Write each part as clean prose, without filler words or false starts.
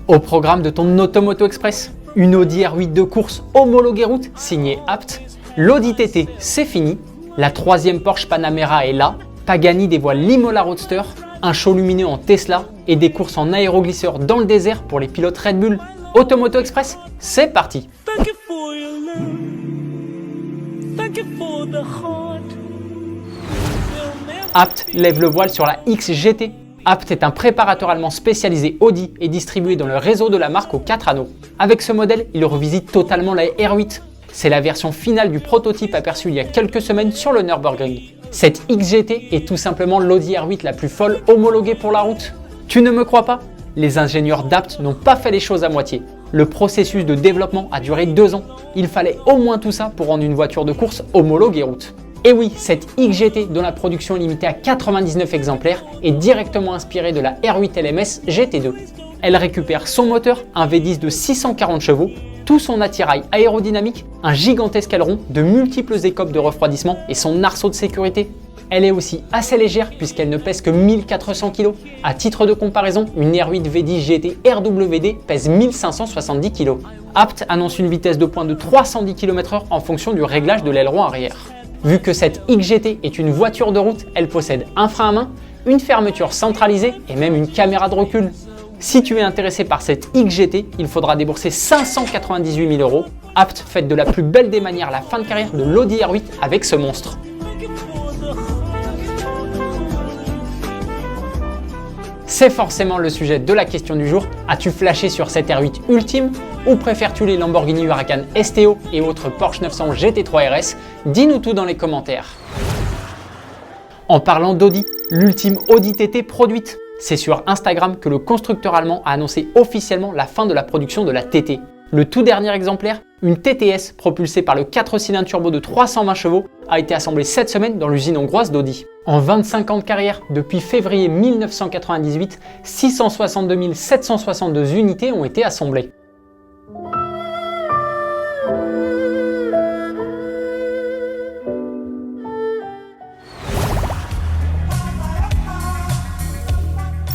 Au programme de ton Automoto Express, une Audi R8 de course homologuée route signée Apt, l'Audi TT c'est fini, la troisième Porsche Panamera est là, Pagani dévoile l'Imola Roadster, un show lumineux en Tesla et des courses en aéroglisseur dans le désert pour les pilotes Red Bull. Automoto Express, c'est parti! Apt lève le voile sur la XGT. Apt est un préparateur allemand spécialisé Audi et distribué dans le réseau de la marque aux 4 anneaux. Avec ce modèle, il revisite totalement la R8. C'est la version finale du prototype aperçu il y a quelques semaines sur le Nürburgring. Cette XGT est tout simplement l'Audi R8 la plus folle homologuée pour la route. Tu ne me crois pas? Les ingénieurs d'Apt n'ont pas fait les choses à moitié. Le processus de développement a duré 2 ans. Il fallait au moins tout ça pour rendre une voiture de course homologuée route. Et oui, cette XGT, dont la production est limitée à 99 exemplaires, est directement inspirée de la R8 LMS GT2. Elle récupère son moteur, un V10 de 640 chevaux, tout son attirail aérodynamique, un gigantesque aileron, de multiples écopes de refroidissement et son arceau de sécurité. Elle est aussi assez légère puisqu'elle ne pèse que 1400 kg. À titre de comparaison, une R8 V10 GT RWD pèse 1570 kg. Apt annonce une vitesse de pointe de 310 km/h en fonction du réglage de l'aileron arrière. Vu que cette XGT est une voiture de route, elle possède un frein à main, une fermeture centralisée et même une caméra de recul. Si tu es intéressé par cette XGT, il faudra débourser 598 000 €. Apt fête de la plus belle des manières la fin de carrière de l'Audi R8 avec ce monstre. C'est forcément le sujet de la question du jour. As-tu flashé sur cette R8 ultime ou préfères-tu les Lamborghini Huracan STO et autres Porsche 911 GT3 RS? Dis-nous tout dans les commentaires. En parlant d'Audi, l'ultime Audi TT produite. C'est sur Instagram que le constructeur allemand a annoncé officiellement la fin de la production de la TT. Le tout dernier exemplaire, une TTS propulsée par le 4 cylindres turbo de 320 chevaux, a été assemblée cette semaine dans l'usine hongroise d'Audi. En 25 ans de carrière, depuis février 1998, 662 762 unités ont été assemblées.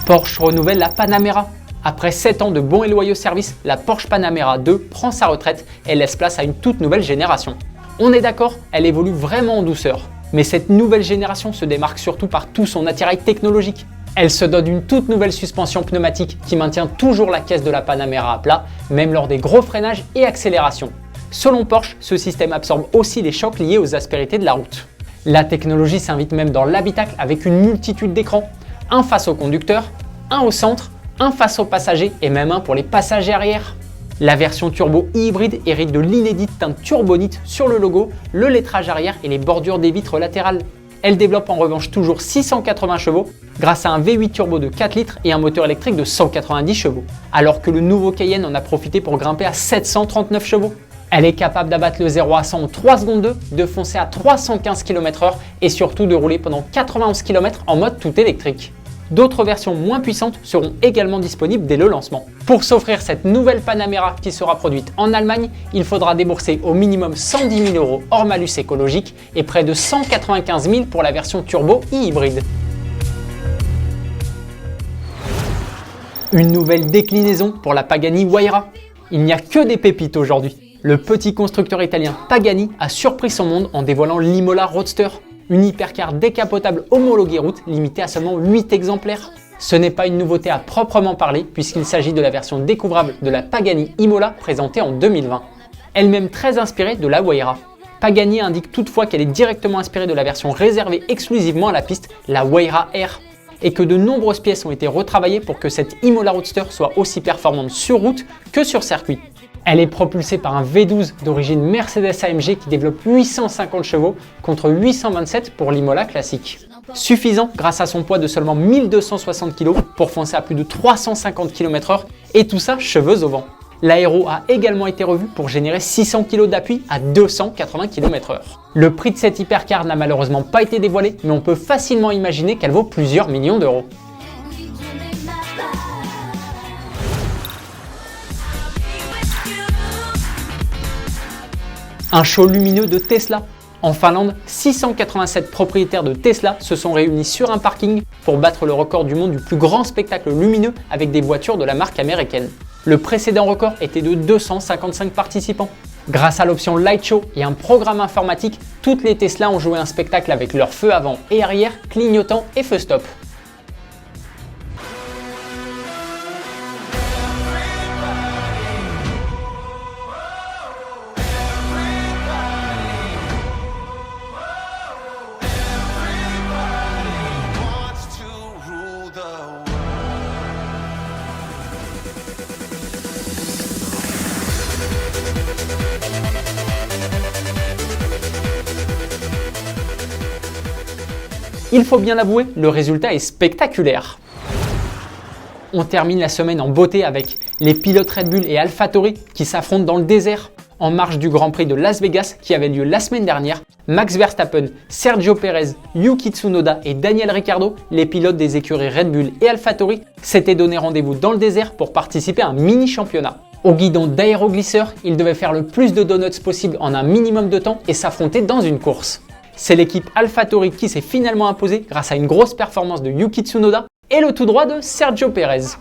Porsche renouvelle la Panamera. Après 7 ans de bons et loyaux services, la Porsche Panamera 2 prend sa retraite et laisse place à une toute nouvelle génération. On est d'accord, elle évolue vraiment en douceur. Mais cette nouvelle génération se démarque surtout par tout son attirail technologique. Elle se dote d'une toute nouvelle suspension pneumatique qui maintient toujours la caisse de la Panamera à plat, même lors des gros freinages et accélérations. Selon Porsche, ce système absorbe aussi les chocs liés aux aspérités de la route. La technologie s'invite même dans l'habitacle avec une multitude d'écrans. Un face au conducteur, un au centre, un face aux passagers et même un pour les passagers arrière. La version turbo hybride hérite de l'inédite teinte turbonite sur le logo, le lettrage arrière et les bordures des vitres latérales. Elle développe en revanche toujours 680 chevaux grâce à un V8 turbo de 4 litres et un moteur électrique de 190 chevaux, alors que le nouveau Cayenne en a profité pour grimper à 739 chevaux. Elle est capable d'abattre le 0 à 100 en 3 secondes 2, de foncer à 315 km/h et surtout de rouler pendant 91 km en mode tout électrique. D'autres versions moins puissantes seront également disponibles dès le lancement. Pour s'offrir cette nouvelle Panamera qui sera produite en Allemagne, il faudra débourser au minimum 110 000 € hors malus écologique et près de 195 000 pour la version turbo et hybride. Une nouvelle déclinaison pour la Pagani Huayra. Il n'y a que des pépites aujourd'hui. Le petit constructeur italien Pagani a surpris son monde en dévoilant l'Imola Roadster, une hypercar décapotable homologuée route limitée à seulement 8 exemplaires. Ce n'est pas une nouveauté à proprement parler puisqu'il s'agit de la version découvrable de la Pagani Imola présentée en 2020. Elle-même très inspirée de la Huayra. Pagani indique toutefois qu'elle est directement inspirée de la version réservée exclusivement à la piste, la Huayra R, et que de nombreuses pièces ont été retravaillées pour que cette Imola Roadster soit aussi performante sur route que sur circuit. Elle est propulsée par un V12 d'origine Mercedes AMG qui développe 850 chevaux contre 827 pour l'Imola classique. Suffisant grâce à son poids de seulement 1260 kg pour foncer à plus de 350 km/h et tout ça cheveux au vent. L'aéro a également été revu pour générer 600 kg d'appui à 280 km/h. Le prix de cette hypercar n'a malheureusement pas été dévoilé, mais on peut facilement imaginer qu'elle vaut plusieurs millions d'euros. Un show lumineux de Tesla. En Finlande, 687 propriétaires de Tesla se sont réunis sur un parking pour battre le record du monde du plus grand spectacle lumineux avec des voitures de la marque américaine. Le précédent record était de 255 participants. Grâce à l'option Light Show et un programme informatique, toutes les Tesla ont joué un spectacle avec leurs feux avant et arrière, clignotants et feux stop. Il faut bien l'avouer, le résultat est spectaculaire. On termine la semaine en beauté avec les pilotes Red Bull et AlphaTauri qui s'affrontent dans le désert. En marge du Grand Prix de Las Vegas qui avait lieu la semaine dernière, Max Verstappen, Sergio Perez, Yuki Tsunoda et Daniel Ricciardo, les pilotes des écuries Red Bull et AlphaTauri, s'étaient donné rendez-vous dans le désert pour participer à un mini-championnat. Au guidon d'aéroglisseur, ils devaient faire le plus de donuts possible en un minimum de temps et s'affronter dans une course. C'est l'équipe AlphaTauri qui s'est finalement imposée grâce à une grosse performance de Yuki Tsunoda et le tout droit de Sergio Perez.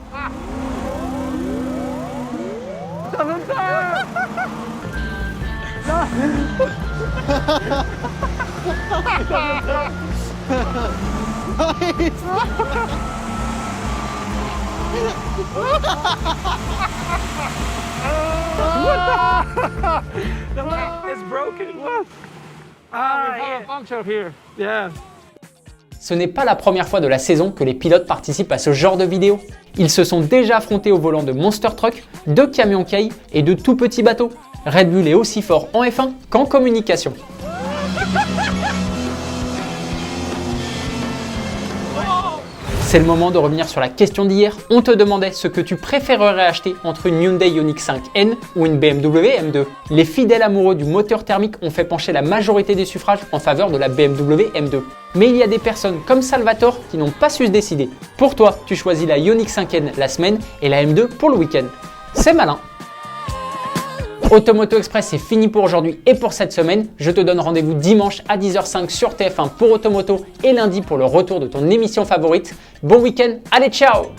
The leg is broken. What? We have a puncture here. Yeah. Ce n'est pas la première fois de la saison que les pilotes participent à ce genre de vidéo. Ils se sont déjà affrontés au volant de Monster Truck, de camions Kei et de tout petits bateaux. Red Bull est aussi fort en F1 qu'en communication. C'est le moment de revenir sur la question d'hier. On te demandait ce que tu préférerais acheter entre une Hyundai Ioniq 5N ou une BMW M2. Les fidèles amoureux du moteur thermique ont fait pencher la majorité des suffrages en faveur de la BMW M2. Mais il y a des personnes comme Salvatore qui n'ont pas su se décider. Pour toi, tu choisis la Ioniq 5N la semaine et la M2 pour le week-end. C'est malin. Automoto Express, c'est fini pour aujourd'hui et pour cette semaine. Je te donne rendez-vous dimanche à 10h05 sur TF1 pour Automoto et lundi pour le retour de ton émission favorite. Bon week-end, allez ciao!